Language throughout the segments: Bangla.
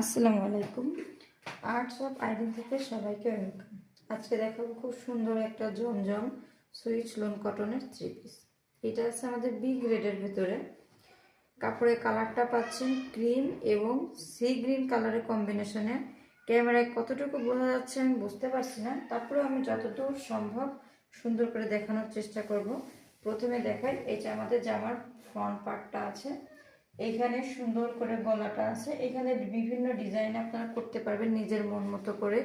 আসসালামু আলাইকুম। আর্টস অফ আইডিন থেকে সবাইকে ওয়েলকাম। আজকে দেখাবো খুব সুন্দর একটা জমজম সুইচ লোন কটনের থ্রি পিস। এটা আছে আমাদের বি গ্রেডের ভিতরে। কাপড়ের কালারটা পাচ্ছেন ক্রিম এবং সি গ্রিন কালারের কম্বিনেশনে। ক্যামেরায় কতটুকু বোঝা যাচ্ছে আমি বুঝতে পারছি না, তারপরে আমি যতদূর সম্ভব সুন্দর করে দেখানোর চেষ্টা করব। প্রথমে দেখাই, এই যে আমাদের জামার ফ্রন্ট পার্টটা আছে, এখানে সুন্দর করে গলাটা আছে, এখানে বিভিন্ন ডিজাইন আপনারা করতে পারবেন নিজের মন মতো করে।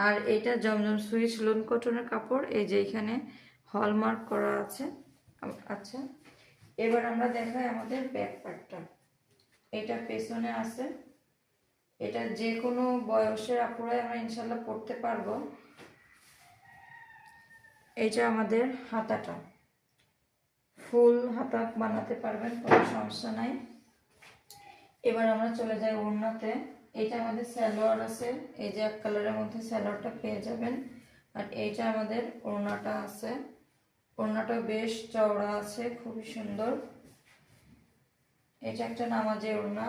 আর এটা জমজম সুইচ লোন কটনের কাপড়, এই যে এখানে হলমার্ক করা আছে। আচ্ছা, এবার আমরা দেখাই আমাদের ব্যাক পার্টটা। এটা পেছনে আছে, এটা যে কোনো বয়সের আপুরাই আমরা ইনশাল্লাহ পরতে পারবো। এইটা আমাদের হাতাটা, ফুল হাতা বানাতে পারবেন, কোনো সমস্যা নাই। এবার আমরা চলে যাই ওড়নাতে। এটা আমাদের সালোয়ার আছে, এই যে এক কালারের মধ্যে সালোয়ারটা পেয়ে যাবেন। আর এইটা আমাদের ওড়নাটা আছে, ওড়নাটা বেশ চওড়া আছে, খুবই সুন্দর। এটা একটা নামাজি ওড়না,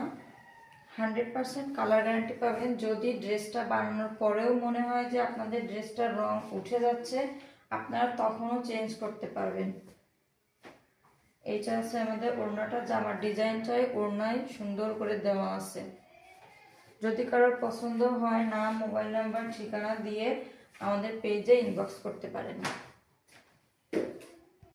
100% কালার গ্যারান্টি পাবেন। যদি ড্রেসটা বানানোর পরেও মনে হয় যে আপনাদের ড্রেসটার রং উঠে যাচ্ছে, আপনারা তখনও চেঞ্জ করতে পারবেন। এইটা আছে আমাদের ওড়নাটা, জামার ডিজাইনটাই ওড়নায় সুন্দর করে দেওয়া আছে। যদি কারোর পছন্দ হয়, নাম, মোবাইল নাম্বার, ঠিকানা দিয়ে আমাদের পেজে ইনবক্স করতে পারেন।